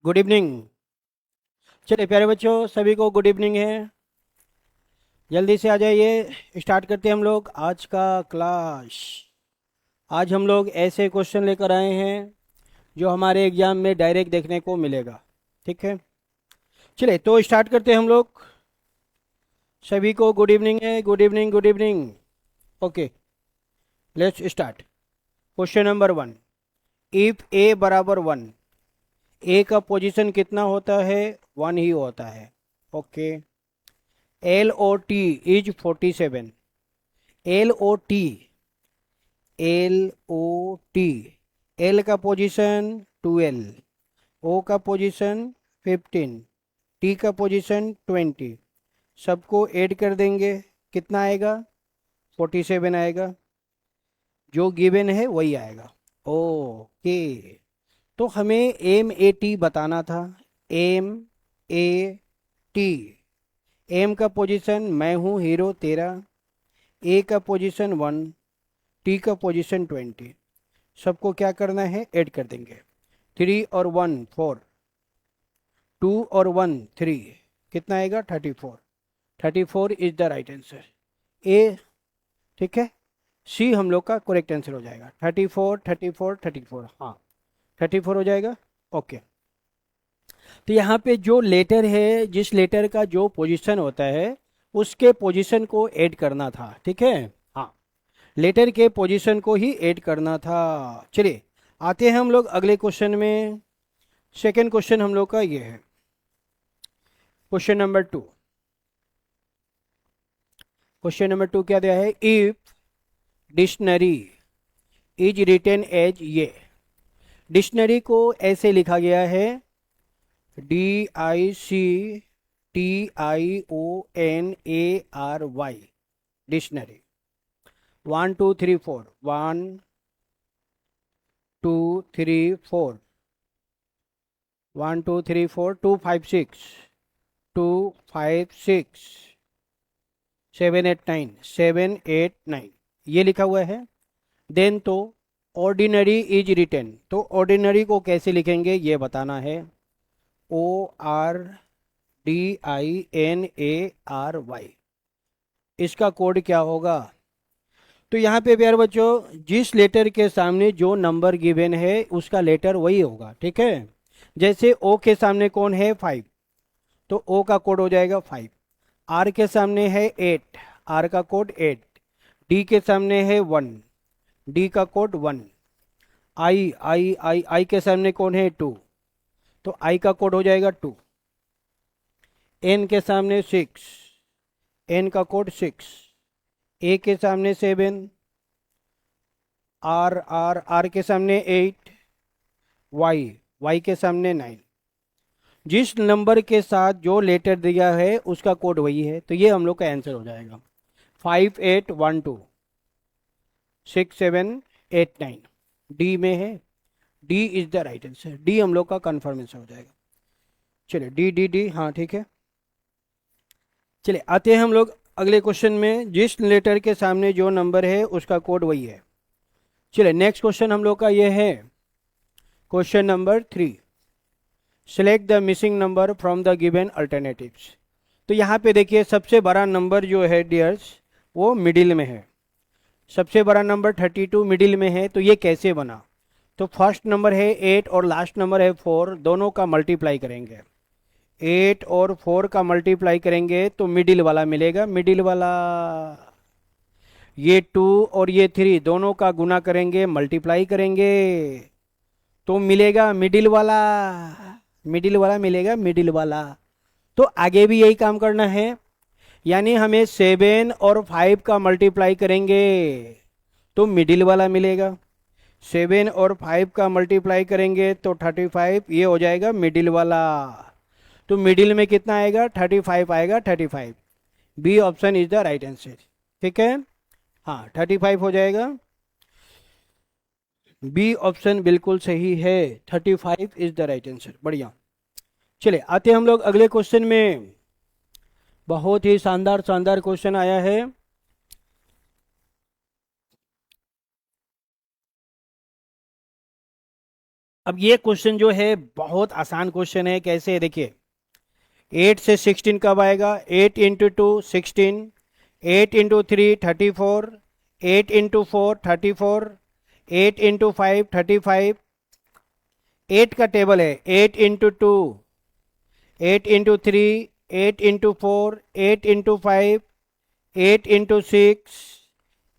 Good evening. चलिए प्यारे बच्चों, सभी को गुड इवनिंग है। जल्दी से आ जाइए, स्टार्ट करते हैं हम लोग आज का क्लास। आज हम लोग ऐसे क्वेश्चन लेकर आए हैं जो हमारे एग्जाम में डायरेक्ट देखने को मिलेगा। ठीक है, चलिए तो स्टार्ट करते हैं हम लोग। सभी को गुड इवनिंग है, good evening good evening. Okay, let's start. Question number 1। If A बराबर 1, ए का पोजीशन कितना होता है? 1 ही होता है। Okay, L O T is 47। L O T, L O T, L का पोजीशन 12, ओ का पोजीशन 15, टी का पोजीशन 20। सबको ऐड कर देंगे, कितना आएगा? 47 आएगा। जो गिवन है वही आएगा। ओके, तो हमें एम ए टी बताना था। एम ए टी, एम का पोजीशन मैं हूँ हीरो 13, ए का पोजीशन 1, टी का पोजीशन 20। सबको क्या करना है? ऐड कर देंगे। 3 और 1 4, 2 और 1 3, कितना आएगा? 34। 34 इज द राइट आंसर। ए, ठीक है, सी हम लोग का करेक्ट आंसर हो जाएगा। 34 34 34, हाँ 34 हो जाएगा। ओके, तो यहाँ पे जो लेटर है, जिस लेटर का जो पोजीशन होता है उसके पोजीशन को ऐड करना था। ठीक है, हाँ, लेटर के पोजीशन को ही ऐड करना था। चलिए आते हैं हम लोग अगले क्वेश्चन में। सेकेंड क्वेश्चन हम लोग का ये है, क्वेश्चन नंबर 2। क्वेश्चन नंबर 2 क्या दिया है? If dictionary is written as ये। डिक्शनरी को ऐसे लिखा गया है, DICTIONARY। डिक्शनरी 1 2 3 4, 1 2 3 4, 1 2 3 4, 2 5 6, 2 5 6, 7 8 9, 7 8 9, ये लिखा हुआ है। देन तो ऑर्डिनरी इज रिटन, तो ऑर्डिनरी को कैसे लिखेंगे ये बताना है। ORDINARY, इसका कोड क्या होगा? तो यहाँ पे प्यारे बच्चों, जिस लेटर के सामने जो नंबर गिवन है उसका लेटर वही होगा। ठीक है, जैसे ओ के सामने कौन है? 5, तो ओ का कोड हो जाएगा 5। आर के सामने है 8, आर का कोड 8। डी के सामने है 1, डी का कोड 1। आई आई आई आई के सामने कौन है? 2, तो आई का कोड हो जाएगा 2। एन के सामने 6, एन का कोड 6। ए के सामने 7, आर आर आर के सामने 8, वाई वाई के सामने 9। जिस नंबर के साथ जो लेटर दिया है उसका कोड वही है, तो ये हम लोग का आंसर हो जाएगा। 5812, 6789, डी में है। D is the right answer. D हम लोग का कंफर्मेशन हो जाएगा। चलिए डी डी डी, हाँ ठीक है। चलिए आते हैं हम लोग अगले क्वेश्चन में। जिस लेटर के सामने जो नंबर है उसका कोड वही है। चलिए नेक्स्ट क्वेश्चन हम लोग का ये है, question number 3। Select the missing number from the given alternatives. तो यहाँ पे देखिए, सबसे बड़ा नंबर जो है डियर्स वो मिडिल में है। सबसे बड़ा नंबर 32 मिडिल में है, तो ये कैसे बना? तो फर्स्ट नंबर है 8 और लास्ट नंबर है 4, दोनों का मल्टीप्लाई करेंगे। 8 और 4 का मल्टीप्लाई करेंगे तो मिडिल वाला मिलेगा, मिडिल वाला। ये 2 और ये 3 दोनों का गुना करेंगे, मल्टीप्लाई करेंगे तो मिलेगा मिडिल वाला। मिडिल वाला मिलेगा, मिडिल वाला। तो आगे भी यही काम करना है, यानी हमें 7 और 5 का मल्टीप्लाई करेंगे तो मिडिल वाला मिलेगा। 7 और 5 का मल्टीप्लाई करेंगे तो 35, ये हो जाएगा मिडिल वाला। तो मिडिल में कितना आएगा? 35 आएगा, 35। B option is the right answer. ठीक है, हाँ 35 हो जाएगा। बी ऑप्शन बिल्कुल सही है, 35 इज द राइट आंसर। बढ़िया। चलिए आते हैं हम लोग अगले क्वेश्चन में। बहुत ही शानदार शानदार क्वेश्चन आया है। अब ये क्वेश्चन जो है बहुत आसान क्वेश्चन है। कैसे है देखिए, 8 से 16 कब आएगा? 8 इंटू 2 16, 8 इंटू 3 34, 8 इंटू 4 34, 8 इंटू 5 35। 8 का टेबल है 8 into 2, 8 into 3, 8 into 4, 8 into 5, 8 into 6,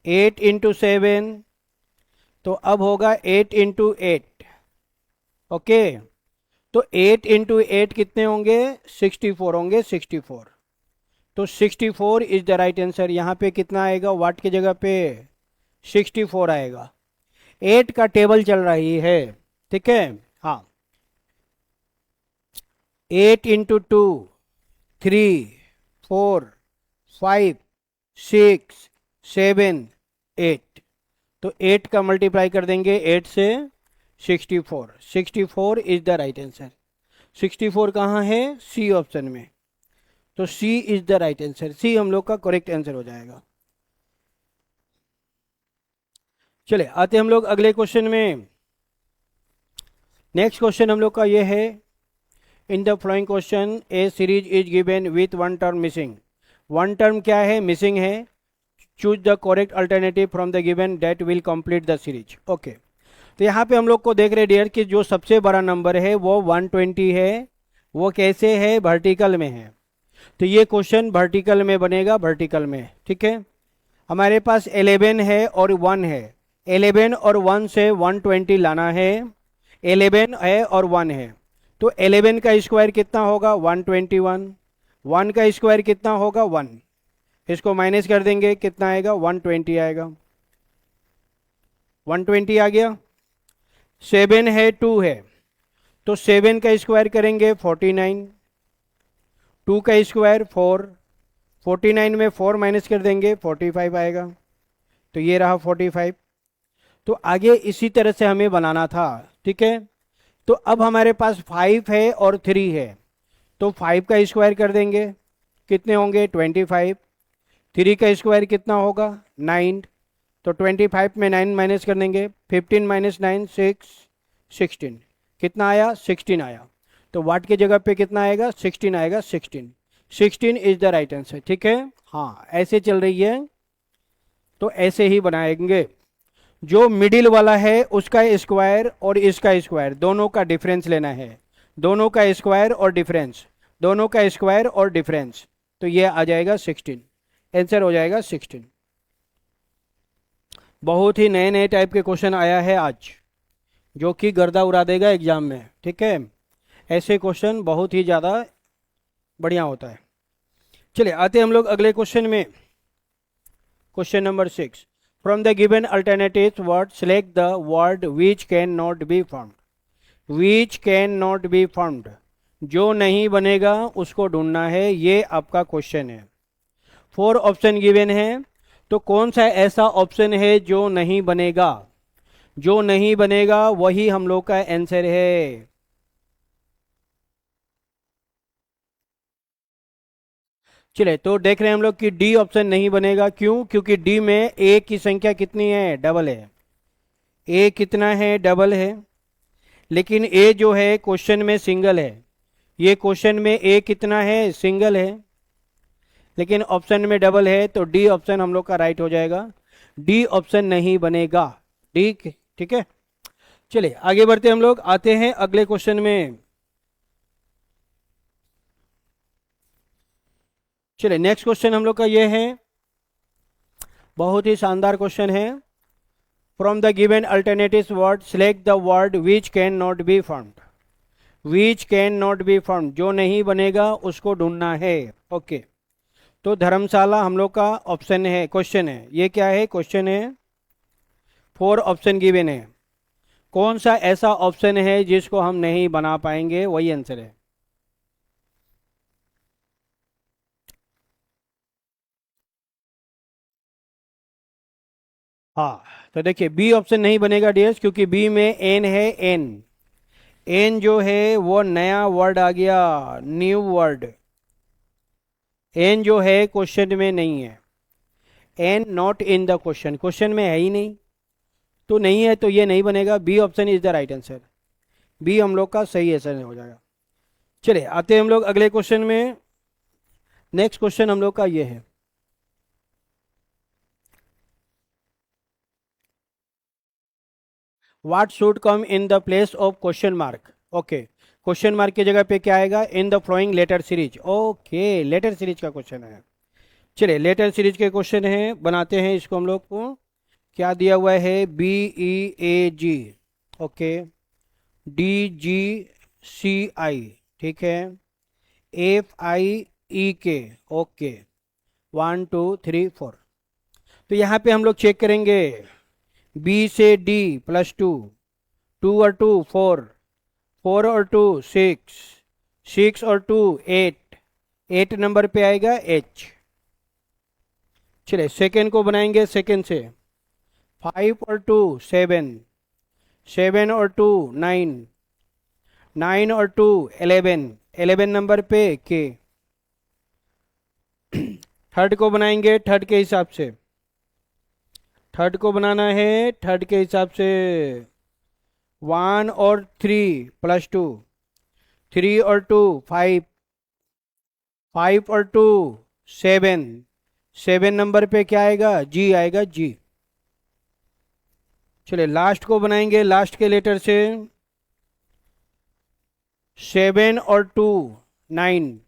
8 into 7। तो अब होगा 8 इंटू 8। ओके, तो 8 इंटू 8 कितने होंगे? 64 होंगे, 64। तो 64 इज द राइट आंसर। यहाँ पे कितना आएगा? वाट की जगह पे 64 आएगा। 8 का टेबल चल रही है, ठीक है। हाँ, 8 इंटू 2, 3, 4, 5, 6, 7, 8। तो 8 का मल्टीप्लाई कर देंगे 8 से 64। 64 इज द राइट आंसर। 64 कहाँ है? सी ऑप्शन में। तो सी is the right answer. C हम लोग का करेक्ट आंसर हो जाएगा। चले आते हम लोग अगले क्वेश्चन में। नेक्स्ट क्वेश्चन हम लोग का ये है, इन the flowing question A series is given with one term missing. One term क्या है? मिसिंग है। Choose the correct alternative from the given that will complete the series. Okay, तो यहाँ पे हम लोग को देख रहे डियर कि जो सबसे बड़ा नंबर है वो 120 है। वो कैसे है? वर्टिकल में है। तो ये क्वेश्चन वर्टिकल में बनेगा, वर्टिकल में, ठीक है। हमारे पास 11 है और 1 है। 11 और 1 से 120 लाना है। 11 है और 1 है, तो 11 का स्क्वायर कितना होगा? 121। 1 का स्क्वायर कितना होगा? 1। इसको माइनस कर देंगे, कितना आएगा? 120 आएगा। 120 आ गया। 7 है, 2 है, तो 7 का स्क्वायर करेंगे 49। 2 का स्क्वायर 4, 49 में 4 माइनस कर देंगे 45 आएगा। तो ये रहा 45। तो आगे इसी तरह से हमें बनाना था, ठीक है। तो अब हमारे पास 5 है और 3 है, तो 5 का स्क्वायर कर देंगे, कितने होंगे? 25। 3 का स्क्वायर कितना होगा? 9। तो 25 में 9 माइनस कर देंगे, 15 माइनस 9 6, 16। कितना आया? 16 आया। तो वाट की जगह पे कितना आएगा? 16 आएगा। 16 इज द राइट आंसर, ठीक है। हाँ, ऐसे चल रही है, तो ऐसे ही बनाएंगे। जो मिडिल वाला है उसका स्क्वायर और इसका स्क्वायर दोनों का डिफरेंस लेना है। दोनों का स्क्वायर और डिफरेंस, दोनों का स्क्वायर और डिफरेंस, तो ये आ जाएगा 16। आंसर हो जाएगा 16। बहुत ही नए नए टाइप के क्वेश्चन आया है आज, जो कि गर्दा उड़ा देगा एग्जाम में, ठीक है। ऐसे क्वेश्चन बहुत ही ज़्यादा बढ़िया होता है। चलिए आते हम लोग अगले क्वेश्चन में। Question number 6, from the given alternative word select the word which can not be found. Which can not be found, जो नहीं बनेगा उसको ढूंढना है, ये आपका क्वेश्चन है। 4 ऑप्शन गिवन है, तो कौन सा ऐसा ऑप्शन है जो नहीं बनेगा? जो नहीं बनेगा वही हम लोग का आंसर है। चले तो देख रहे हैं हम लोग कि डी ऑप्शन नहीं बनेगा। क्यों? क्योंकि डी में ए की संख्या कितनी है? डबल है। ए कितना है? डबल है। लेकिन ए जो है क्वेश्चन में सिंगल है। ये क्वेश्चन में ए कितना है? सिंगल है, लेकिन ऑप्शन में डबल है, तो डी ऑप्शन हम लोग का राइट हो जाएगा। डी ऑप्शन नहीं बनेगा। डी, ठीक है। चलिए आगे बढ़ते हम लोग, आते हैं अगले क्वेश्चन में। चलिए नेक्स्ट क्वेश्चन हम लोग का ये है, बहुत ही शानदार क्वेश्चन है। From the given alternative word select the word which can not be found. Which can not be found, जो नहीं बनेगा उसको ढूंढना है। ओके, तो धर्मशाला हम लोग का ऑप्शन है, क्वेश्चन है। ये क्या है? क्वेश्चन है। 4 ऑप्शन गिवन है, कौन सा ऐसा ऑप्शन है जिसको हम नहीं बना पाएंगे? वही आंसर है। हाँ, तो देखिए बी ऑप्शन नहीं बनेगा डियर्स, क्योंकि बी में एन है। एन, एन जो है वो नया वर्ड आ गया, न्यू वर्ड। एन जो है क्वेश्चन में नहीं है। N not in the question, question में है ही नहीं, तो नहीं है, तो ये नहीं बनेगा। B option is the right answer. B हम लोग का सही आंसर हो जाएगा। चलिए आते हैं हम लोग अगले क्वेश्चन में। नेक्स्ट क्वेश्चन हम लोग का ये है, what should come in the place of question mark. Okay, question mark की जगह पे क्या आएगा, in the following letter series. Okay, letter series का क्वेश्चन है। चलिए लेटर सीरीज के क्वेश्चन है, बनाते हैं इसको हम लोग को। क्या दिया हुआ है, बी ई ए जी, ओके, डी जी सी आई, ठीक है, एफ आई ई के, ओके, 1 2 3 4। तो यहाँ पे हम लोग चेक करेंगे, बी से डी +2, 2 और 2 4, 4 और 2 6, 6 और 2 8, 8 नंबर पे आएगा एच। चलिए सेकेंड को बनाएंगे, सेकेंड से 5 और 2 7, 7 और 2 9, 9 और 2 11, 11 नंबर पे के। थर्ड को बनाएंगे थर्ड के हिसाब से, थर्ड को बनाना है थर्ड के हिसाब से, 1 और 3 +2, 3 और 2 5, 5 और 2 7, 7 नंबर पे क्या आएगा, जी आएगा जी। चलिए लास्ट को बनाएंगे, लास्ट के लेटर से 7 और 2 9,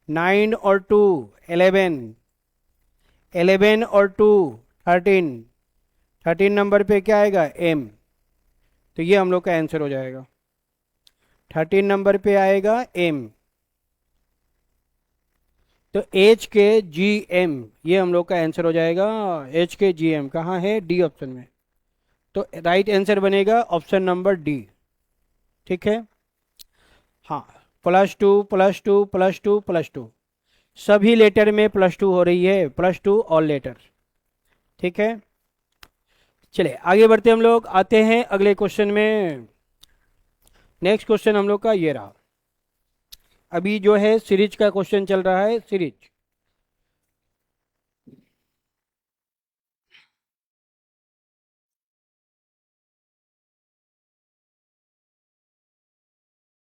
9 और 2 11, 11 और 2 13, 13 नंबर पे क्या आएगा, एम। तो ये हम लोग का आंसर हो जाएगा, 13 नंबर पे आएगा एम। तो एच के जी एम, ये हम लोग का आंसर हो जाएगा। एच के जी एम कहाँ है, डी ऑप्शन में। तो राइट आंसर बनेगा ऑप्शन नंबर डी, ठीक है। हाँ, +2 +2 +2 +2, सभी लेटर में +2 हो रही है, +2 ऑल लेटर, ठीक है। चलिए आगे बढ़ते हम लोग, आते हैं अगले क्वेश्चन में। नेक्स्ट क्वेश्चन हम लोग का ये रहा, अभी जो है सीरीज का क्वेश्चन चल रहा है, series.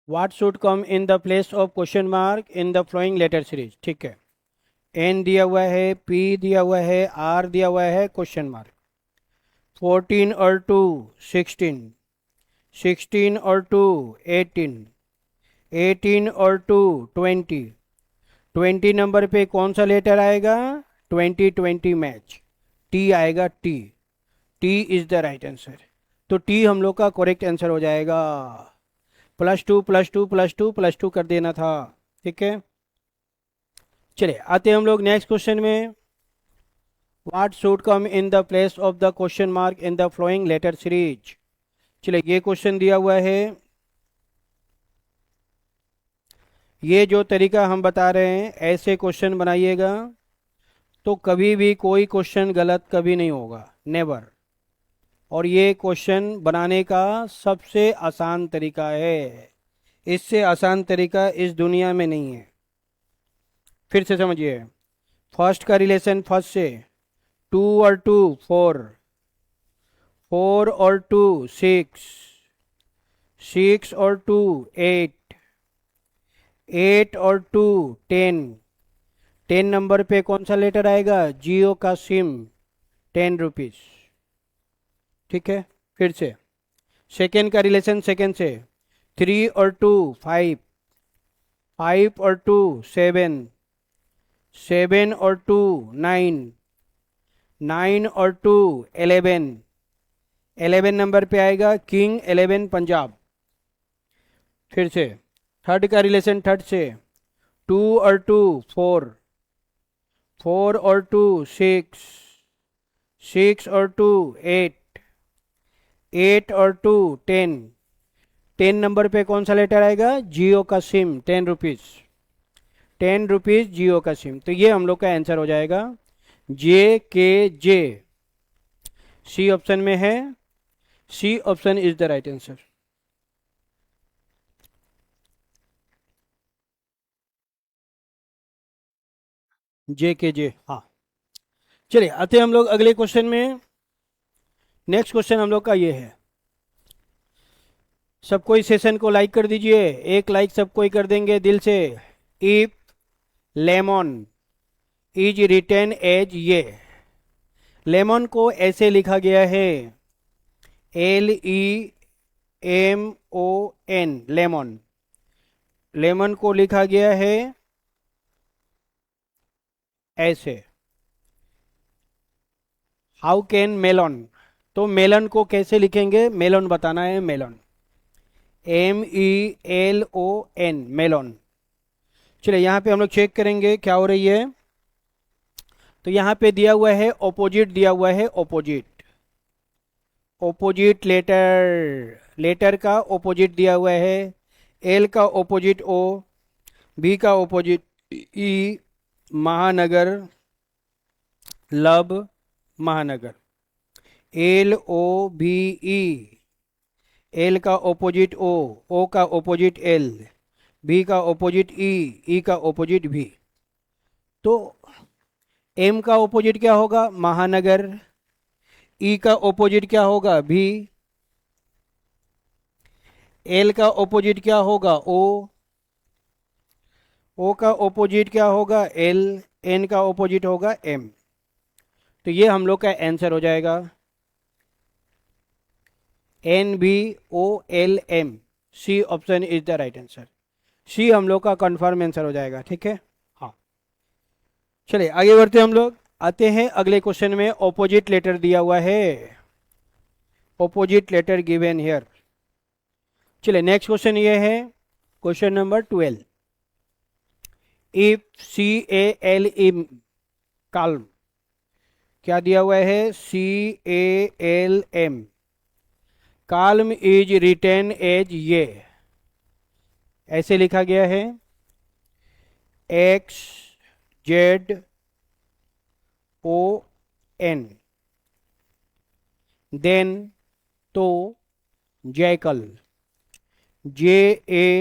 What should come in the place of question mark in the following letter series, ठीक है। एन दिया हुआ है, पी दिया हुआ है, आर दिया हुआ है, क्वेश्चन मार्क। 14 और 2 16, 16 और 2 18, 18 और 2 20, 20 नंबर पे कौन सा लेटर आएगा, 20 मैच, टी आएगा, T. T is the right answer. तो टी हम लोग का करेक्ट आंसर हो जाएगा। +2 +2 +2 +2 कर देना था, ठीक है। चलिए आते हैं हम लोग नेक्स्ट क्वेश्चन में। What should come in the place of the question mark in the following letter series. चलिए ये क्वेश्चन दिया हुआ है, ये जो तरीका हम बता रहे हैं ऐसे क्वेश्चन बनाइएगा, तो कभी भी कोई क्वेश्चन गलत कभी नहीं होगा, नेवर। और ये क्वेश्चन बनाने का सबसे आसान तरीका है, इससे आसान तरीका इस दुनिया में नहीं है। फिर से समझिए, फर्स्ट का रिलेशन फर्स्ट से, 2 और 2 4, 4 और 2 6, 6 और 2 8, 8 और 2 10, 10 नंबर पे कौन सा लेटर आएगा, जियो का सिम, 10 रुपीज, ठीक है। फिर से सेकेंड का रिलेशन सेकेंड से, 3 और 2 5, 5 और 2 7, 7 और 2 9, 9 और 2 11, 11 नंबर पे आएगा किंग 11 पंजाब। फिर से थर्ड का रिलेशन थर्ड से, 2 और 2 4, 4 और 2 6, 6 और 2 8, 8 और 2 10, 10 नंबर पे कौन सा लेटर आएगा, जियो का सिम, 10 रुपीज, 10 रुपीज जियो का सिम। तो ये हम लोग का आंसर हो जाएगा, जे के जे, सी ऑप्शन में है, C option is the right answer. J K J, हाँ। चलिए आते हैं हम लोग अगले क्वेश्चन में। नेक्स्ट क्वेश्चन हम लोग का ये है, सब कोई सेशन को लाइक कर दीजिए, एक लाइक सब कोई कर देंगे दिल से। If lemon is written as ये, लेमन को ऐसे लिखा गया है LEMON, लेमन। लेमन को लिखा गया है ऐसे। हाउ कैन मेलन, तो मेलन को कैसे लिखेंगे, मेलन बताना है, मेलन MELON, मेलन। चलिए यहाँ पे हम लोग चेक करेंगे क्या हो रही है। तो यहाँ पे दिया हुआ है ऑपोजिट, दिया हुआ है ऑपोजिट, ऑपोजिट लेटर, लेटर का ऑपोजिट दिया हुआ है। एल का ऑपोजिट O, बी का ऑपोजिट E, महानगर, लब, महानगर, LOVE, एल का ऑपोजिट O का ऑपोजिट L, बी का ऑपोजिट E का ऑपोजिट V। तो M का ऑपोजिट क्या होगा, महानगर, E का ऑपोजिट क्या होगा, V, L का ऑपोजिट क्या होगा, O का ऑपोजिट क्या होगा, L, N का ऑपोजिट होगा M। तो ये हम लोग का आंसर हो जाएगा NBOLM, C option is the right answer. C हम लोग का कंफर्म आंसर हो जाएगा, ठीक है। हाँ चलिए आगे बढ़ते हम लोग, आते हैं अगले क्वेश्चन में। ऑपोजिट लेटर दिया हुआ है, ऑपोजिट लेटर गिवन हियर। चलिए नेक्स्ट क्वेश्चन ये है, question number 12। If CALM, calm, क्या दिया हुआ है, CALM, calm is written as ये, ऐसे लिखा गया है XZON, देन, तो, जैकल, JACKAL,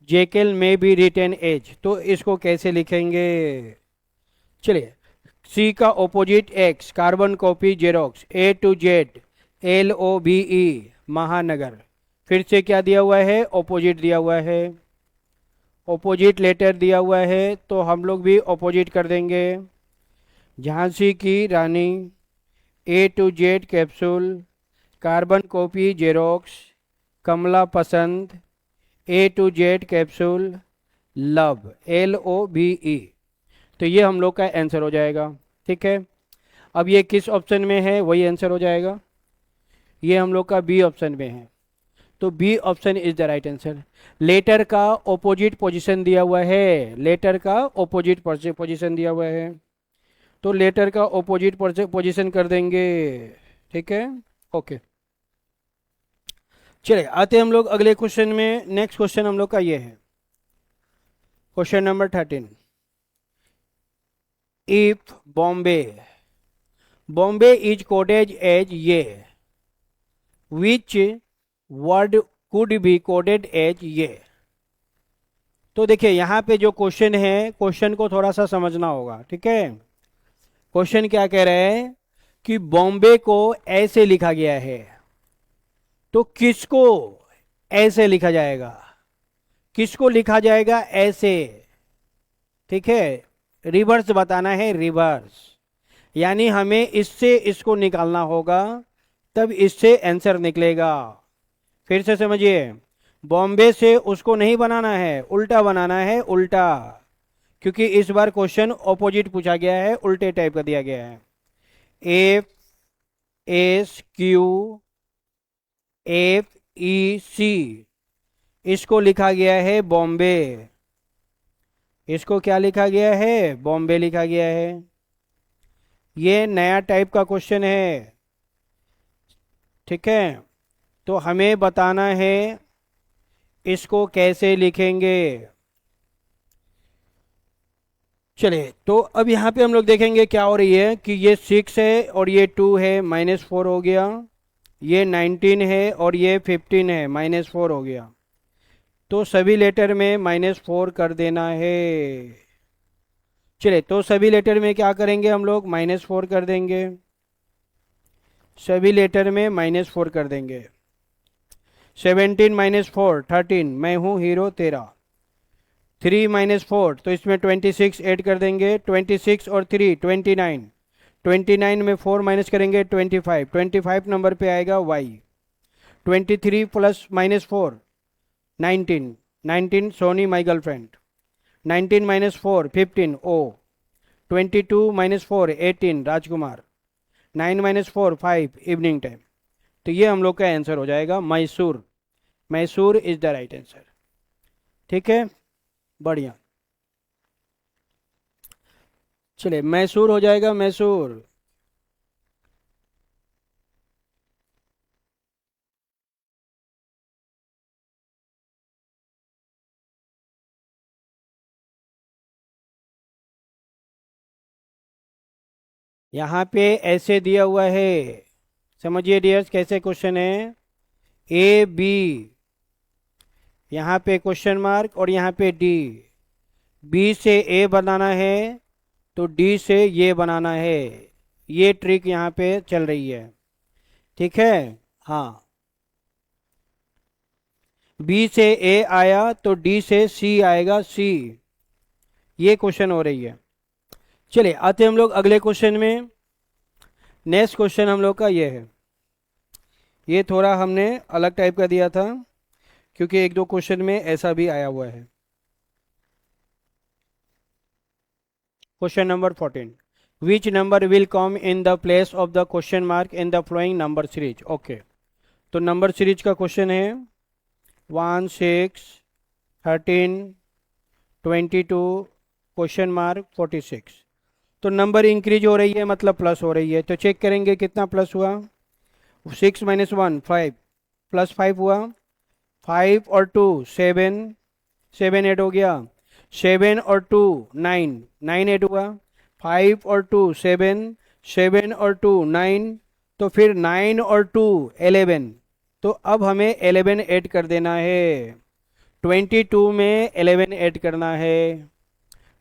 जैकल में भी रिटेन एज। तो इसको कैसे लिखेंगे, चलिए। C का opposite X, carbon copy xerox, A to Z, LOVE, महानगर। फिर से क्या दिया हुआ है, ऑपोजिट दिया हुआ है, ऑपोजिट लेटर दिया हुआ है, तो हम लोग भी ऑपोजिट कर देंगे। झांसी की रानी, A to Z capsule, carbon copy xerox, Kamla Pasand, A to Z capsule, love, LOVE। तो ये हम लोग का आंसर हो जाएगा, ठीक है। अब ये किस ऑप्शन में है, वही आंसर हो जाएगा। ये हम लोग का बी ऑप्शन में है, तो B option is the right answer. Letter का ऑपोजिट पोजीशन दिया हुआ है, लेटर का ऑपोजिट पोजीशन दिया हुआ है, तो लेटर का ऑपोजिट पोजीशन कर देंगे, ठीक है, ओके। चलिए आते हैं हम लोग अगले क्वेश्चन में। नेक्स्ट क्वेश्चन हम लोग का ये है, question number 13। If Bombay, Bombay is coded as ये, which word could be coded as ये। तो देखिए यहाँ पे जो क्वेश्चन है, क्वेश्चन को थोड़ा सा समझना होगा, ठीक है। क्वेश्चन क्या कह रहे हैं कि बॉम्बे को ऐसे लिखा गया है, तो किसको ऐसे लिखा जाएगा, किसको लिखा जाएगा ऐसे, ठीक है। रिवर्स बताना है, रिवर्स, यानी हमें इससे इसको निकालना होगा, तब इससे आंसर निकलेगा। फिर से समझिए, बॉम्बे से उसको नहीं बनाना है, उल्टा बनाना है, उल्टा, क्योंकि इस बार क्वेश्चन ऑपोजिट पूछा गया है, उल्टे टाइप का दिया गया है। FSQFEC, इसको लिखा गया है बॉम्बे, इसको क्या लिखा गया है, बॉम्बे लिखा गया है। ये नया टाइप का क्वेश्चन है, ठीक है। तो हमें बताना है इसको कैसे लिखेंगे। चलिए तो अब यहाँ पे हम लोग देखेंगे क्या हो रही है कि ये 6 है और ये 2 है, -4 हो गया। ये 19 है और ये 15 है, -4 हो गया। तो सभी लेटर में -4 कर देना है। चलिए तो सभी लेटर में क्या करेंगे हम लोग, -4 कर देंगे। सभी लेटर में -4 कर देंगे। 17 -4 13, मैं हूँ हीरो तेरा। 3 -4 तो इसमें 26 ऐड कर देंगे। 26 और 3 29। 29 में 4 माइनस करेंगे 25। 25 नंबर पे आएगा Y. 23 plus -4 19। 19 Soni my girlfriend. 19 -4 15 ओ। 22 -4 18 राजकुमार। 9 -4 5 evening time. तो ये हम लोग का आंसर हो जाएगा Mysore. Mysore is the right answer. ठीक है, बढ़िया। चलिए, मैसूर हो जाएगा, मैसूर। यहाँ पे ऐसे दिया हुआ है, समझिए डियर्स कैसे क्वेश्चन है। ए बी, यहाँ पे क्वेश्चन मार्क और यहाँ पे डी। बी से ए बनाना है तो डी से ये बनाना है। ये ट्रिक यहाँ पे चल रही है, ठीक है। हाँ, बी से ए आया तो डी से सी आएगा, सी। ये क्वेश्चन हो रही है। चलिए आते हम लोग अगले क्वेश्चन में। नेक्स्ट क्वेश्चन हम लोग का ये है। ये थोड़ा हमने अलग टाइप का दिया था क्योंकि एक दो क्वेश्चन में ऐसा भी आया हुआ है। Question number 14, which number will come in the place of the question mark in the flowing number series. Okay, तो नंबर सीरीज का क्वेश्चन है 1 6 13 22 क्वेश्चन मार्क 46। तो नंबर इंक्रीज हो रही है मतलब प्लस हो रही है, तो चेक करेंगे कितना प्लस हुआ। 6 -1 5 प्लस 5 हुआ। 5 और 2 7, 7 ऐड हो गया। 7 और 2 9, 9 ऐड हुआ। 5 और 2 7, 7 और 2 9, तो फिर 9 और 2 11। तो अब हमें 11 ऐड कर देना है। 22 में 11 ऐड करना है।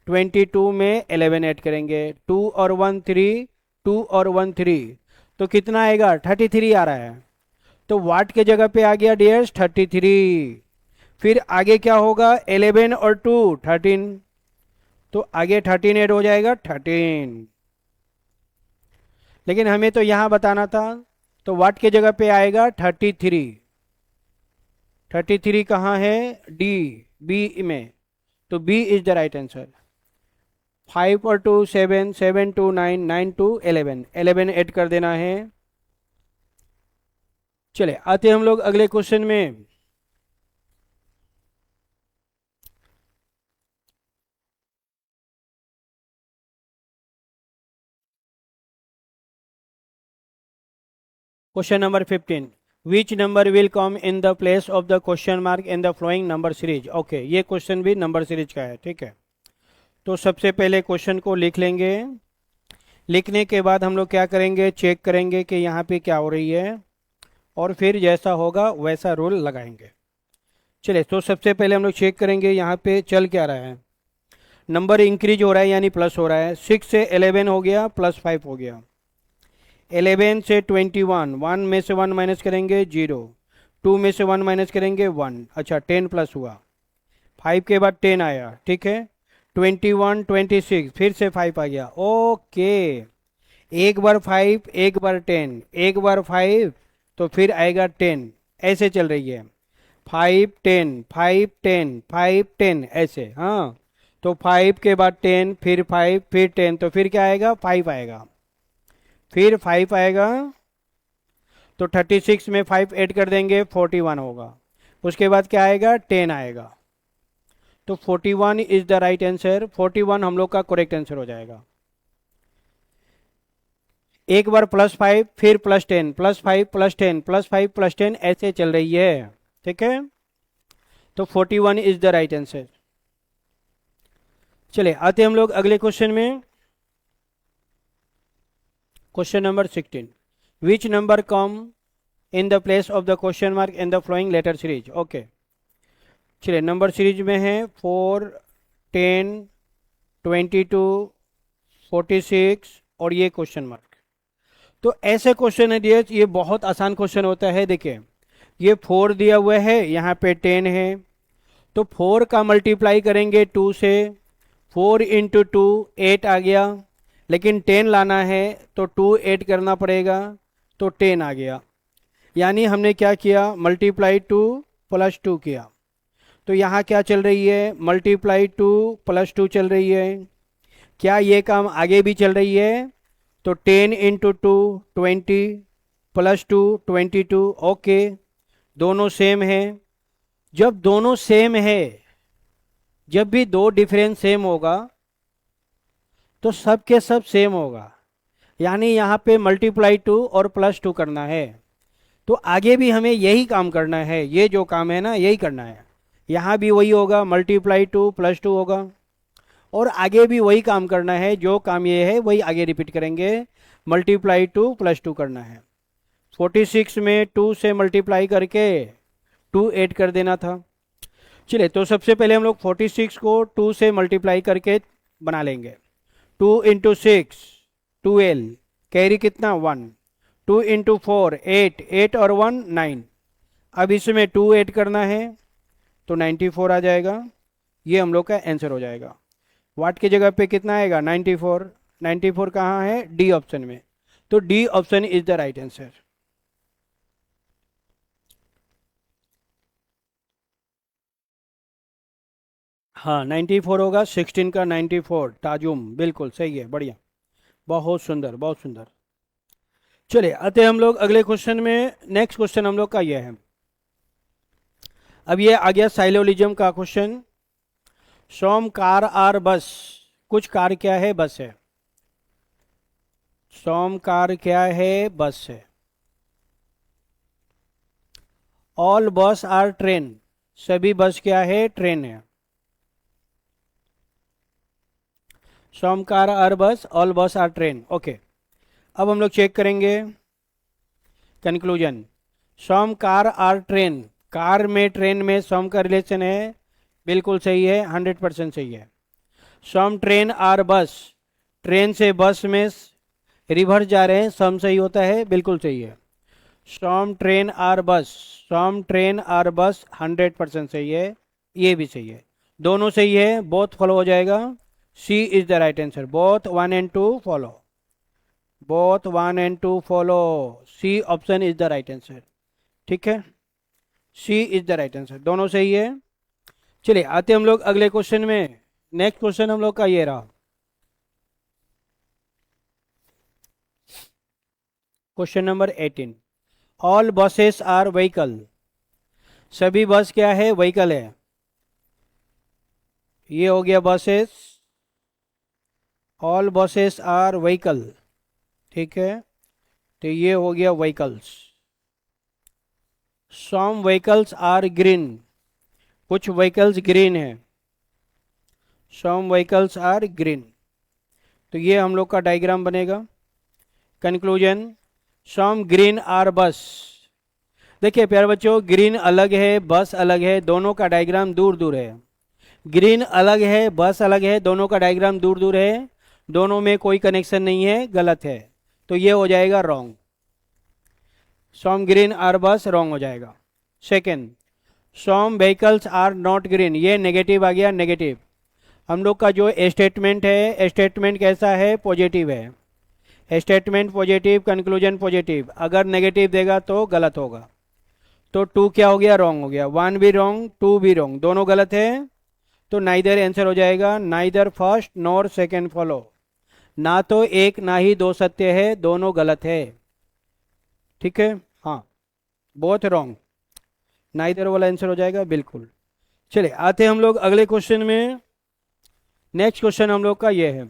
22 में 11 ऐड करेंगे। 2 और 1 3, 2 और 1 3, तो कितना आएगा 33 आ रहा है। तो वाट के जगह पे आ गया डियर्स 33। फिर आगे क्या होगा 11 और 2 13, तो आगे 13 ऐड हो जाएगा 13। लेकिन हमें तो यहां बताना था, तो वाट के जगह पे आएगा 33। 33 कहाँ है, डी, बी में, तो B is the right answer. 5 और 2 7, 7 2 9, 9 2 11, 11 ऐड कर देना है। चले आते हम लोग अगले क्वेश्चन में। Question number 15, which number will come in the place of the question mark in the flowing number series. Okay, ये क्वेश्चन भी नंबर सीरीज का है, ठीक है। तो सबसे पहले क्वेश्चन को लिख लेंगे। लिखने के बाद हम लोग क्या करेंगे, चेक करेंगे कि यहाँ पे क्या हो रही है, और फिर जैसा होगा वैसा रूल लगाएंगे। चलिए, तो सबसे पहले हम लोग चेक करेंगे यहाँ पे चल क्या रहा है। नंबर इंक्रीज हो रहा है यानी प्लस हो रहा है। 6 से 11 हो गया, प्लस 5 हो गया। 11 से 21, 1 में से 1 माइनस करेंगे 0, 2 में से 1 माइनस करेंगे 1। अच्छा, 10 प्लस हुआ। 5 के बाद 10 आया, ठीक है। 21 26 फिर से 5 आ गया। ओके, एक बार 5 एक बार 10, एक बार 5 तो फिर आएगा 10, ऐसे चल रही है। 5 10 5 10 5 10 ऐसे, हाँ। तो 5 के बाद 10 फिर 5 फिर 10, तो फिर क्या आएगा 5 आएगा, फिर 5 आएगा। तो 36 में 5 ऐड कर देंगे 41 होगा। उसके बाद क्या आएगा 10 आएगा। तो 41 इज द राइट आंसर। 41 हम लोग का करेक्ट आंसर हो जाएगा। एक बार +5 फिर +10, +5 +10 +5 +10 ऐसे चल रही है, ठीक है। तो 41 इज द राइट आंसर। चले आते हम लोग अगले क्वेश्चन में। Question number 16, which number come in the place of the question mark in the following letter series. Okay, चलिए नंबर सीरीज में है 4 10 22 46 और ये क्वेश्चन मार्क। तो ऐसे क्वेश्चन है दिए, ये बहुत आसान क्वेश्चन होता है। देखिए ये 4 दिया हुआ है, यहाँ पे 10 है, तो 4 का मल्टीप्लाई करेंगे 2 से, 4 इंटू 2 8 आ गया, लेकिन 10 लाना है तो 2 ऐड करना पड़ेगा, तो 10 आ गया। यानी हमने क्या किया, मल्टीप्लाई 2 प्लस 2 किया। तो यहाँ क्या चल रही है, मल्टीप्लाई 2 प्लस 2 चल रही है। क्या ये काम आगे भी चल रही है, तो 10 इंटू 2 20 प्लस 2 22। ओके, दोनों सेम है। जब दोनों सेम है, जब भी दो डिफरेंस सेम होगा तो सब के सब सेम होगा। यानी यहाँ पे मल्टीप्लाई 2 और प्लस 2 करना है। तो आगे भी हमें यही काम करना है, ये जो काम है ना यही करना है। यहाँ भी वही होगा, मल्टीप्लाई 2 प्लस 2 होगा, और आगे भी वही काम करना है, जो काम ये है वही आगे रिपीट करेंगे, मल्टीप्लाई 2 प्लस 2 करना है। 46 में 2 से मल्टीप्लाई करके 2 ऐड कर देना था। चलिए, तो सबसे पहले हम लोग 46 को 2 से मल्टीप्लाई करके बना लेंगे। 2 इंटू 6 12, कैरी कितना 1, 2 इंटू 4 8, 8 और 1 9। अब इसमें 2 ऐड करना है तो 94 आ जाएगा। ये हम लोग का आंसर हो जाएगा। वाट की जगह पे कितना आएगा, 94। 94 कहाँ है, डी ऑप्शन में। तो D option is the right answer. हाँ 94 होगा, 16 का 94, ताजुम बिल्कुल सही है, बढ़िया, बहुत सुंदर बहुत सुंदर। चलिए आते हम लोग अगले क्वेश्चन में। नेक्स्ट क्वेश्चन हम लोग का ये है, अब ये आ गया साइलोलिज्म का क्वेश्चन। सोम कार आर बस, कुछ कार क्या है, बस है। सोम कार क्या है, बस है। ऑल बस आर ट्रेन, सभी बस क्या है, ट्रेन है। Some car are bus, all bus are train. Okay, अब हम लोग चेक करेंगे conclusion. Some car are train, car में ट्रेन में सोम का रिलेशन है, बिल्कुल सही है, 100% सही है। सोम ट्रेन आर बस, ट्रेन से बस में रिवर्स जा रहे हैं, सम सही होता है, बिल्कुल सही है। सोम ट्रेन आर बस, सोम ट्रेन आर बस 100% सही है, ये भी सही है, दोनों सही है, बोथ फॉलो हो जाएगा। C is the right answer, both 1 and 2 follow, both 1 and 2 follow, C option is the right answer. ठीक है, C is the right answer, दोनों सही है। चलिए आते हम लोग अगले क्वेश्चन में। नेक्स्ट क्वेश्चन हम लोग का ये रहा, question number 18। All buses are vehicle, सभी बस क्या है, व्हीकल है। ये हो गया buses, all buses are vehicle, ठीक है, तो ये हो गया vehicles. Some vehicles are green, कुछ व्हीकल्स ग्रीन है, सम व्हीकल्स आर ग्रीन। तो ये हम लोग का डायग्राम बनेगा। कंक्लूजन, सम ग्रीन आर बस। देखिए प्यारे बच्चों, ग्रीन अलग है, बस अलग है, दोनों का डायग्राम दूर दूर है। ग्रीन अलग है, बस अलग है, दोनों का डायग्राम दूर दूर है, दोनों में कोई कनेक्शन नहीं है, गलत है, तो ये हो जाएगा wrong. Some green are bus wrong हो जाएगा। Second, some vehicles are not green, ये नेगेटिव आ गया, नेगेटिव। हम लोग का जो स्टेटमेंट है, स्टेटमेंट कैसा है, पॉजिटिव है। स्टेटमेंट पॉजिटिव, कंक्लूजन पॉजिटिव, अगर नेगेटिव देगा तो गलत होगा। तो 2 क्या हो गया, रॉन्ग हो गया। 1 भी रॉन्ग, 2 भी रॉन्ग, दोनों गलत है, तो नाइदर आंसर हो जाएगा, neither first nor second follow. ना तो एक ना ही दो सत्य है, दोनों गलत है। ठीक है, हाँ, बोथ रॉन्ग, नाइदर वाला आंसर हो जाएगा, बिल्कुल। चलिए आते हम लोग अगले क्वेश्चन में। नेक्स्ट क्वेश्चन हम लोग का ये है,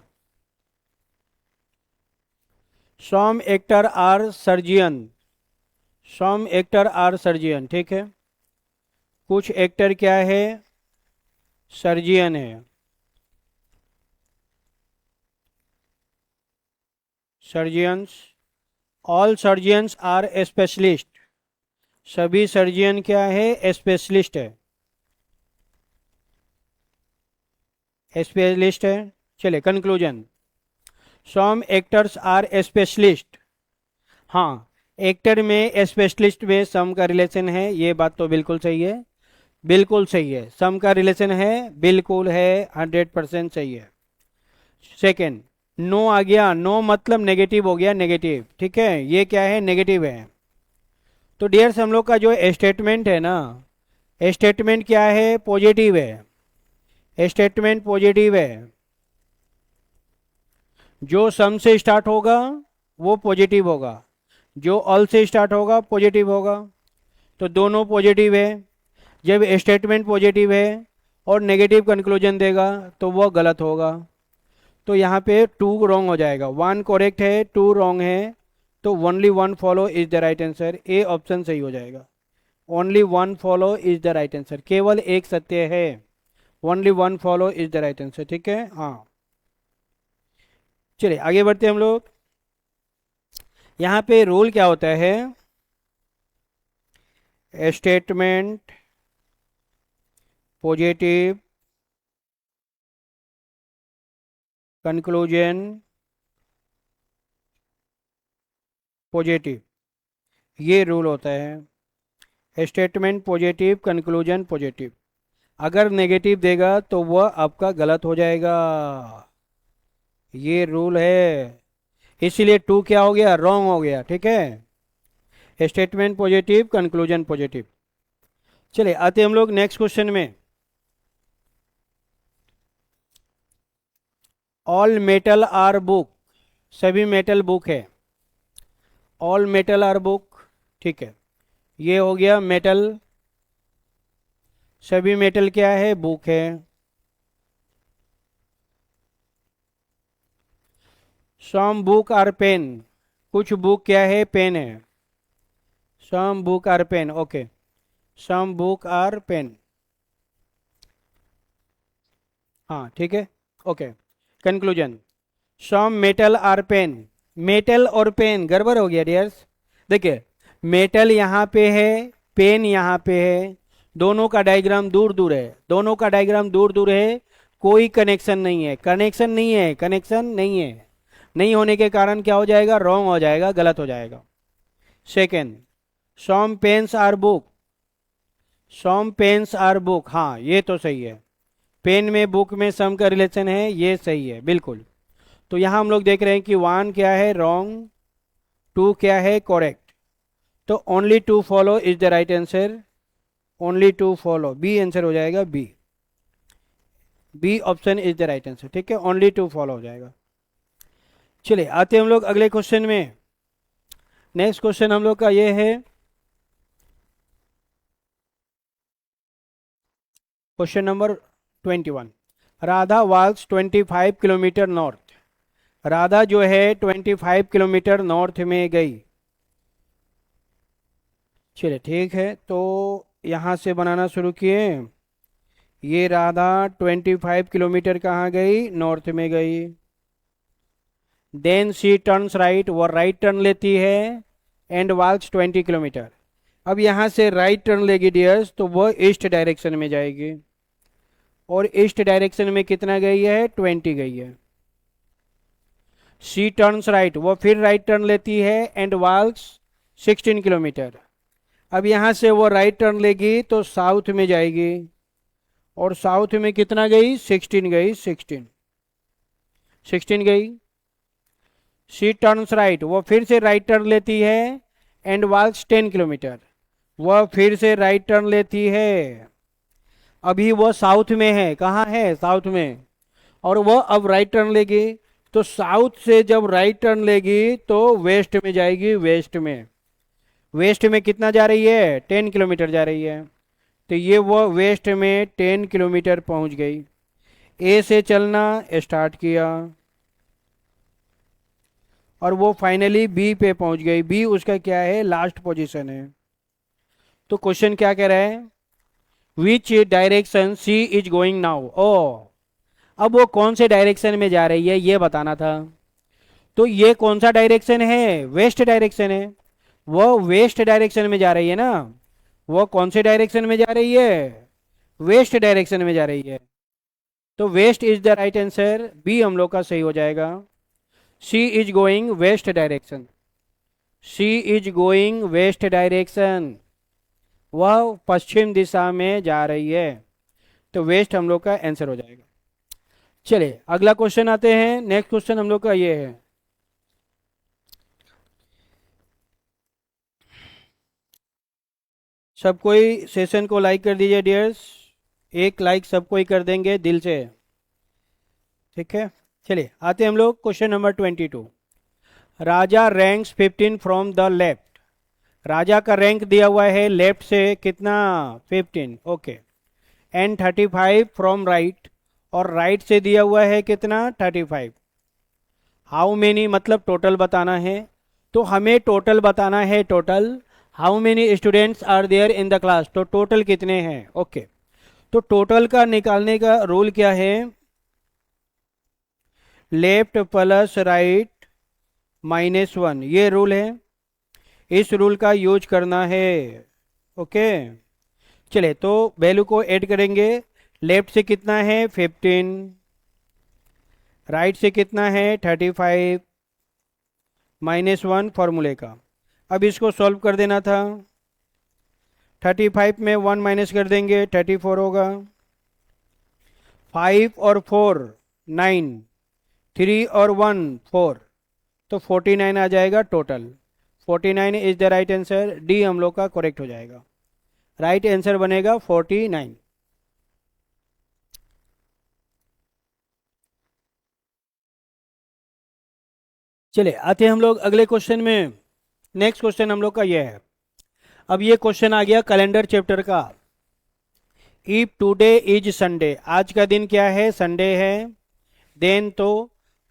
some actor are surgeon, some actor are surgeon, ठीक है, कुछ एक्टर क्या है, सर्जियन है। Surgeons, all surgeons are specialist, सभी सर्जियन क्या है, स्पेशलिस्ट है, स्पेशलिस्ट है। चलिए conclusion, some actors are specialist, हाँ, एक्टर में स्पेशलिस्ट में सम का रिलेशन है, ये बात तो बिल्कुल सही है, बिल्कुल सही है, सम का रिलेशन है, बिल्कुल है, 100% सही है। सेकंड, नो आ गया, नो मतलब नेगेटिव हो गया, नेगेटिव, ठीक है, ये क्या है, नेगेटिव है। तो डियर्स हम लोग का जो स्टेटमेंट है ना, स्टेटमेंट क्या है, पॉजिटिव है, स्टेटमेंट पॉजिटिव है। जो सम से स्टार्ट होगा वो पॉजिटिव होगा, जो ऑल से स्टार्ट होगा पॉजिटिव होगा, तो दोनों पॉजिटिव है। जब स्टेटमेंट पॉजिटिव है और नेगेटिव कंक्लूजन देगा तो वो गलत होगा। तो यहाँ पे टू रॉन्ग हो जाएगा, वन करेक्ट है, टू रॉन्ग है, तो only one follow is the right answer, A option सही हो जाएगा। Only one follow is the right answer, केवल एक सत्य है, only one follow is the right answer, ठीक है। हाँ, चलिए आगे बढ़ते हैं हम लोग। यहाँ पे रूल क्या होता है, स्टेटमेंट पॉजिटिव कंक्लूजन पॉजिटिव, ये रूल होता है, स्टेटमेंट पॉजिटिव कंक्लूजन पॉजिटिव। अगर नेगेटिव देगा तो वह आपका गलत हो जाएगा, ये रूल है। इसीलिए टू क्या हो गया, रॉन्ग हो गया, ठीक है। Statement positive conclusion positive. चलिए आते हम लोग नेक्स्ट क्वेश्चन में। ऑल मेटल आर बुक, सभी मेटल बुक है, ऑल मेटल आर बुक, ठीक है, ये हो गया मेटल, सभी मेटल क्या है, बुक है। सम बुक आर पेन, कुछ बुक क्या है, पेन है, some book are pen, okay, some book are pen, हाँ ठीक है, okay. Conclusion, some metal are pen, metal और पेन गड़बड़ हो गया डियर्स। देखिए, मेटल यहाँ पे है, पेन यहाँ पे है, दोनों का डायग्राम दूर दूर है, दोनों का डायग्राम दूर दूर है, कोई कनेक्शन नहीं है, कनेक्शन नहीं है, कनेक्शन नहीं है, नहीं होने के कारण क्या हो जाएगा, रॉन्ग हो जाएगा, गलत हो जाएगा। Second, some pens are book, some pens are book, हाँ ये तो सही है, पेन में बुक में सम का रिलेशन है, ये सही है बिल्कुल। तो यहां हम लोग देख रहे हैं कि वन क्या है, रॉन्ग, टू क्या है, करेक्ट, तो only two follow is the right answer, only two follow, B answer हो जाएगा, B, B option is the right answer, ठीक है, ओनली टू फॉलो हो जाएगा। चलिए आते हैं हम लोग अगले क्वेश्चन में। नेक्स्ट क्वेश्चन हम लोग का ये है, क्वेश्चन नंबर 21। राधा वॉक्स 25 किलोमीटर नॉर्थ, राधा जो है 25 किलोमीटर नॉर्थ में गई। चलिए ठीक है, तो यहाँ से बनाना शुरू किए, ये राधा 25 किलोमीटर कहाँ गई, नॉर्थ में गई। देन शी टर्न्स राइट, वो राइट टर्न लेती है, एंड वॉक्स 20 किलोमीटर। अब यहाँ से राइट टर्न लेगी डियर्स, तो वो ईस्ट डायरेक्शन में जाएगी, और ईस्ट डायरेक्शन में कितना गई है, 20 गई है। शी टर्न्स राइट, वो फिर राइट टर्न लेती है, एंड वॉक्स 16 किलोमीटर। अब यहाँ से वो राइट टर्न लेगी तो साउथ में जाएगी, और साउथ में कितना गई, 16 गई, 16 गई। शी टर्न्स राइट, वो फिर से राइट टर्न लेती है, एंड वॉक्स 10 किलोमीटर, वह फिर से राइट टर्न लेती है। अभी वो साउथ में है, कहाँ है, साउथ में, और वो अब राइट टर्न लेगी, तो साउथ से जब राइट टर्न लेगी तो वेस्ट में जाएगी, वेस्ट में, वेस्ट में कितना जा रही है, 10 किलोमीटर जा रही है, तो ये वो वेस्ट में 10 किलोमीटर पहुंच गई। ए से चलना स्टार्ट किया, और वो फाइनली बी पे पहुंच गई, बी उसका क्या है, लास्ट पोजीशन है। तो क्वेश्चन क्या कह रहा है, which direction C is going now, ओ, अब वो कौन से डायरेक्शन में जा रही है ये बताना था। तो ये कौन सा डायरेक्शन है, वेस्ट डायरेक्शन है, वो वेस्ट डायरेक्शन में जा रही है ना, वो कौन से डायरेक्शन में जा रही है, वेस्ट डायरेक्शन में जा रही है, तो west is the right answer, B हम लोग का सही हो जाएगा, C is going west direction. She is going west direction, वह पश्चिम दिशा में जा रही है। तो वेस्ट हम लोग का आंसर हो जाएगा। चलिए अगला क्वेश्चन आते हैं। नेक्स्ट क्वेश्चन हम लोग का ये है, सब कोई सेशन को लाइक कर दीजिए डियर्स, एक लाइक सब कोई कर देंगे दिल से, ठीक है। चलिए आते हैं हम लोग question number 22। Raja ranks 15 from the left, Raja का रैंक दिया हुआ है लेफ्ट से कितना, 15, ओके। एंड 35 फ्रॉम राइट, और राइट से दिया हुआ है कितना, 35। हाउ मेनी मतलब टोटल बताना है, तो हमें टोटल बताना है, total how many students are there in the class, तो टोटल कितने हैं, ओके। तो टोटल का निकालने का रूल क्या है, लेफ्ट प्लस राइट -1, ये रूल है, इस रूल का यूज करना है, ओके। चले तो वैल्यू को ऐड करेंगे, लेफ्ट से कितना है 15, राइट से कितना है 35, -1 फॉर्मूले का। अब इसको सॉल्व कर देना था, 35 में 1 माइनस कर देंगे 34 होगा, 5 और 4 9, 3 और 1 4, तो 49 आ जाएगा total. 49 is the right answer, D हम लोग का करेक्ट हो जाएगा, राइट आंसर बनेगा 49। चलिए आते हैं हम लोग अगले क्वेश्चन में। नेक्स्ट क्वेश्चन हम लोग का ये है, अब ये क्वेश्चन आ गया कैलेंडर चैप्टर का। इफ टुडे इज संडे, आज का दिन क्या है, संडे है, देन तो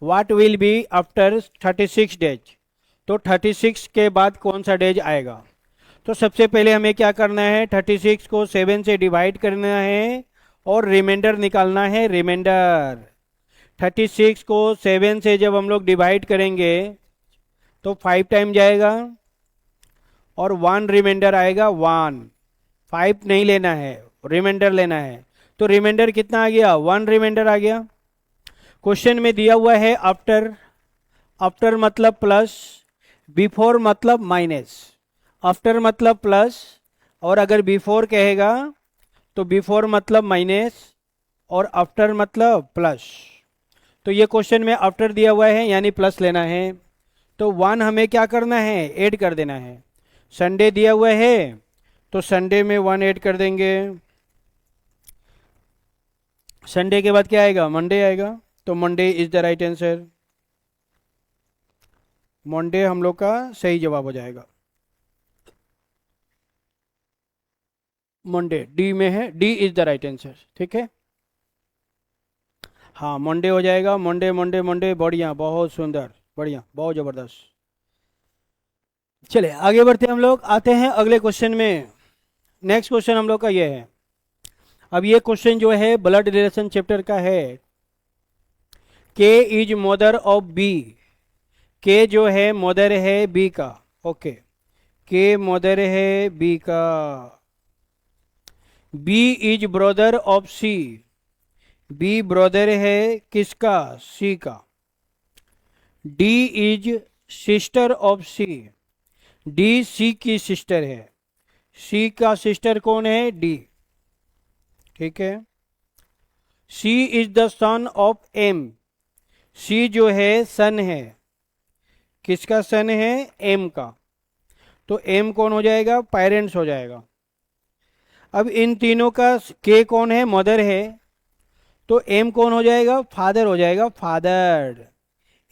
what will be after 36 days, तो 36 के बाद कौन सा डेज आएगा। तो सबसे पहले हमें क्या करना है, 36 को 7 से डिवाइड करना है और रिमाइंडर निकालना है, रिमाइंडर। 36 को 7 से जब हम लोग डिवाइड करेंगे तो 5 टाइम जाएगा और 1 रिमाइंडर आएगा, 1, 5 नहीं लेना है, रिमाइंडर लेना है। तो रिमाइंडर कितना आ गया, 1 रिमाइंडर आ गया। क्वेश्चन में दिया हुआ है आफ्टर, आफ्टर मतलब प्लस, बिफोर मतलब माइनस। आफ्टर मतलब प्लस, और अगर बिफोर कहेगा तो बिफोर मतलब माइनस, और आफ्टर मतलब प्लस। तो ये क्वेश्चन में आफ्टर दिया हुआ है यानी प्लस लेना है, तो 1 हमें क्या करना है, ऐड कर देना है। संडे दिया हुआ है तो संडे में 1 ऐड कर देंगे, संडे के बाद क्या आएगा, मंडे आएगा, तो Monday is the right answer, Monday हम लोग का सही जवाब हो जाएगा। मंडे डी में है, D is the right answer, ठीक है। हाँ मंडे हो जाएगा, मंडे मंडे मंडे, बढ़िया, बहुत सुंदर, बढ़िया, बहुत जबरदस्त। चलिए आगे बढ़ते हम लोग, आते हैं अगले क्वेश्चन में। नेक्स्ट क्वेश्चन हम लोग का ये है, अब ये क्वेश्चन जो है ब्लड रिलेशन चैप्टर का है। के इज मदर ऑफ बी, के जो है मदर है बी का, ओके, के मदर है बी का। B is brother of C, B brother है किसका, सी का। D is sister of C, D C की सिस्टर है, सी का सिस्टर कौन है, डी, ठीक है। C is the son of M, C जो है सन है, किसका सन है, एम का, तो एम कौन हो जाएगा, पेरेंट्स हो जाएगा। अब इन तीनों का के कौन है, मदर है, तो एम कौन हो जाएगा, फादर हो जाएगा, फादर।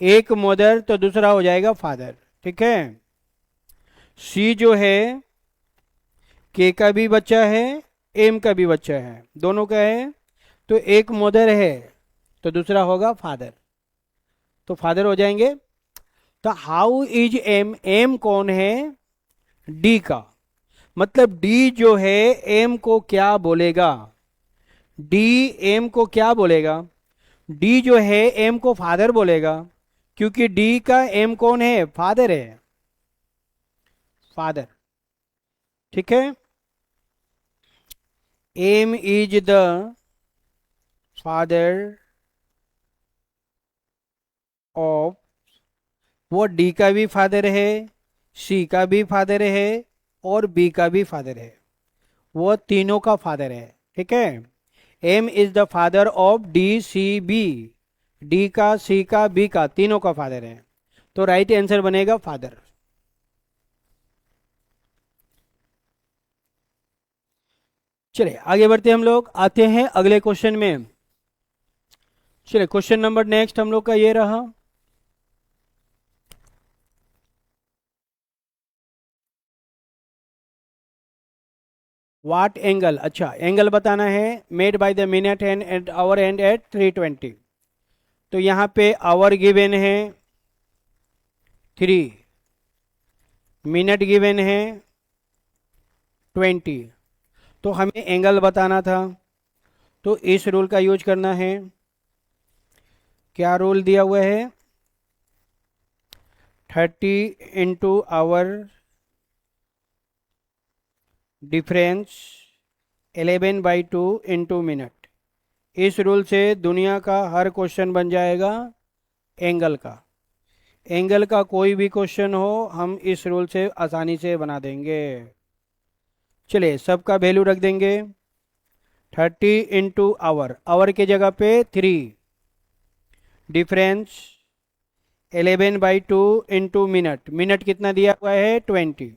एक मदर तो दूसरा हो जाएगा फादर, ठीक है। सी जो है के का भी बच्चा है, एम का भी बच्चा है, दोनों का है, तो एक मदर है तो दूसरा होगा फादर, तो फादर हो जाएंगे। तो हाउ इज एम, एम कौन है, डी का, मतलब डी जो है एम को क्या बोलेगा, डी एम को क्या बोलेगा, डी जो है एम को फादर बोलेगा, क्योंकि डी का एम कौन है, फादर है, फादर, ठीक है। M is the father of, वो डी का भी फादर है, सी का भी फादर है और बी का भी फादर है, वो तीनों का फादर है। ठीक है, M is the father of D C B, D का, सी का, बी का, तीनों का फादर है। तो राइट आंसर बनेगा फादर। चलिए आगे बढ़ते हम लोग, आते हैं अगले क्वेश्चन में। चलिए क्वेश्चन नंबर नेक्स्ट हम लोग का ये रहा। वाट एंगल, अच्छा एंगल बताना है, made by the minute hand at hour and at 3:20। तो यहाँ पे आवर गिवन है 3, मिनट गिवन है 20, तो हमें एंगल बताना था। तो इस रूल का यूज करना है। क्या रूल दिया हुआ है? 30 into hour difference 11/2 into minute. इस रूल से दुनिया का हर क्वेश्चन बन जाएगा एंगल का। एंगल का कोई भी क्वेश्चन हो हम इस रूल से आसानी से बना देंगे। चलिए सबका वैल्यू रख देंगे। 30 इंटू आवर, आवर के जगह पे 3, डिफरेंस 11/2 इंटू मिनट, मिनट कितना दिया हुआ है 20।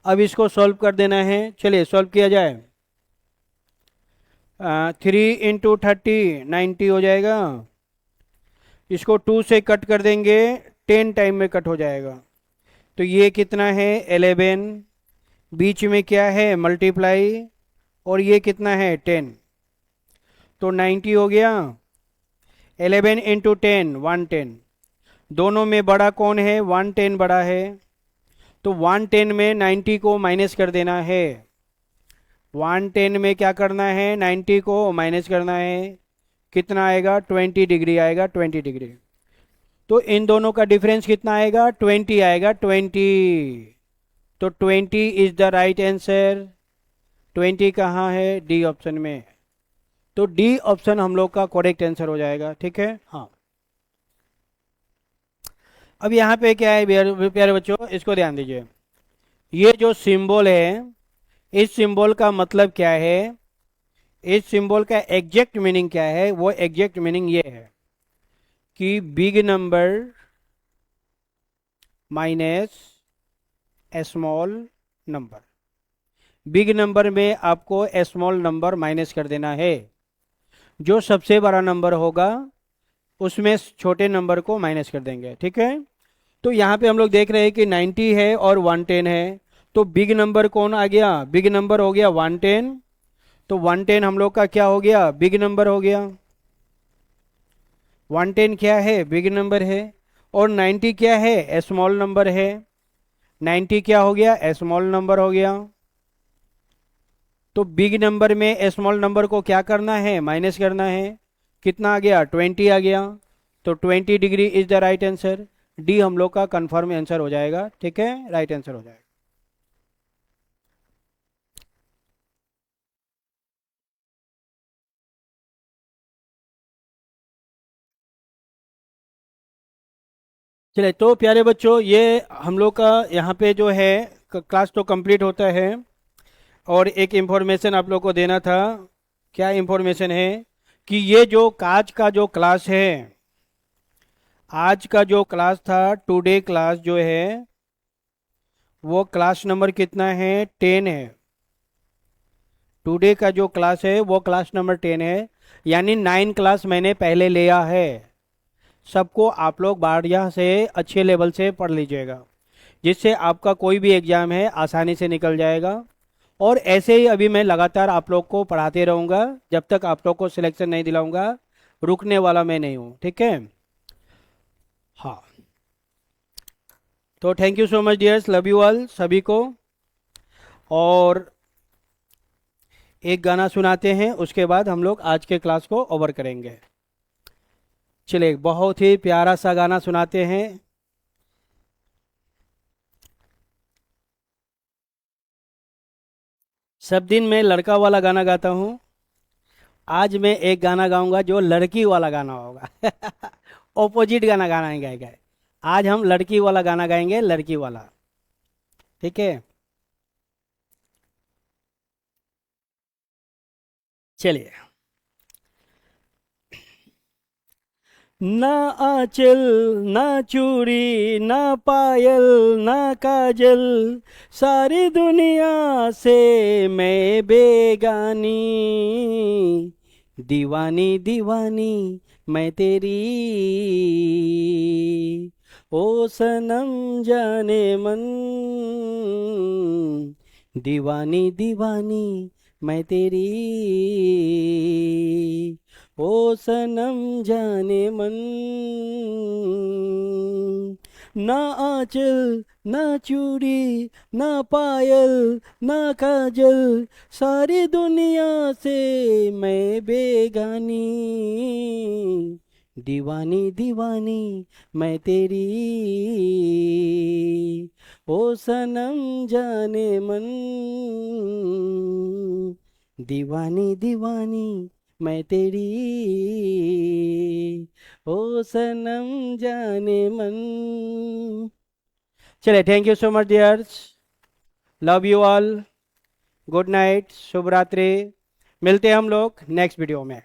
अब इसको सॉल्व कर देना है, चलिए सॉल्व किया जाए। 3 इंटू 30 90 हो जाएगा। इसको 2 से कट कर देंगे, 10 टाइम में कट हो जाएगा। तो ये कितना है 11, बीच में क्या है मल्टीप्लाई, और ये कितना है 10, तो 90 हो गया। 11 इंटू 10 110, दोनों में बड़ा कौन है 110 बड़ा है, तो 110 में 90 को माइनस कर देना है। 110 में क्या करना है 90 को माइनस करना है, कितना आएगा 20 डिग्री आएगा, 20 डिग्री। तो इन दोनों का डिफरेंस कितना आएगा 20 आएगा, 20। तो 20 इज द राइट आंसर। 20 कहाँ है? डी ऑप्शन में। तो डी ऑप्शन हम लोग का करेक्ट आंसर हो जाएगा। ठीक है, हाँ। अब यहाँ पे क्या है प्यारे बच्चों, इसको ध्यान दीजिए। ये जो सिंबल है, इस सिंबल का मतलब क्या है, इस सिंबल का एग्जैक्ट मीनिंग क्या है? वो एग्जैक्ट मीनिंग ये है कि big number minus small number. Big number में आपको स्मॉल नंबर माइनस कर देना है, जो सबसे बड़ा नंबर होगा उसमें छोटे नंबर को माइनस कर देंगे। ठीक है, तो यहाँ पे हम लोग देख रहे हैं कि 90 है और 110 है, तो बिग नंबर कौन आ गया? बिग नंबर हो गया 110। तो 110 हम लोग का क्या हो गया? बिग नंबर हो गया। 110 क्या है? बिग नंबर है। और 90 क्या है? स्मॉल नंबर है। 90 क्या हो गया? स्मॉल नंबर हो गया। तो बिग नंबर में स्मॉल नंबर को क्या करना है? माइनस करना है। कितना आ गया? 20 आ गया। तो 20 degree is the right answer. D हम लोग का कंफर्म आंसर हो जाएगा। ठीक है, राइट आंसर हो जाएगा। चलिए तो प्यारे बच्चों, ये हम लोग का यहाँ पे जो है क्लास तो कंप्लीट होता है, और एक इन्फॉर्मेशन आप लोग को देना था। क्या इन्फॉर्मेशन है कि ये जो आज का जो क्लास है, आज का जो क्लास था, टुडे क्लास जो है, वो क्लास नंबर कितना है? 10 है। टुडे का जो क्लास है वो क्लास नंबर 10 है, यानी 9 क्लास मैंने पहले लिया है। सबको आप लोग बढ़िया से अच्छे लेवल से पढ़ लीजिएगा, जिससे आपका कोई भी एग्जाम है आसानी से निकल जाएगा। और ऐसे ही अभी मैं लगातार आप लोग को पढ़ाते रहूँगा जब तक आप लोग को सिलेक्शन नहीं दिलाऊंगा। रुकने वाला मैं नहीं हूँ। ठीक है, हाँ। तो thank you so much dears, love you all सभी को। और एक गाना सुनाते हैं, उसके बाद हम लोग आज के क्लास को ओवर करेंगे। चलिए बहुत ही प्यारा सा गाना सुनाते हैं। सब दिन मैं लड़का वाला गाना गाता हूँ, आज मैं एक गाना गाऊंगा जो लड़की वाला गाना होगा। ऑपोजिट गाना गाना गाएगा। आज हम लड़की वाला गाना गाएंगे, लड़की वाला, ठीक है। चलिए। ना आंचल, ना चूड़ी, ना पायल, ना काजल, सारी दुनिया से मैं बेगानी, दीवानी दीवानी मैं तेरी, ओ सनम जाने मन, दीवानी दीवानी मैं तेरी, ओ सनम जाने मन। ना आंचल, ना चूड़ी, ना पायल, ना काजल, सारी दुनिया से मैं बेगानी, दीवानी दीवानी मैं तेरी, ओ सनम जाने मन, दीवानी दीवानी मैं तेरी, ओ सनम जाने मन। चले, thank you so much dears, love you all, good night, शुभ रात्रि। मिलते हैं हम लोग नेक्स्ट वीडियो में।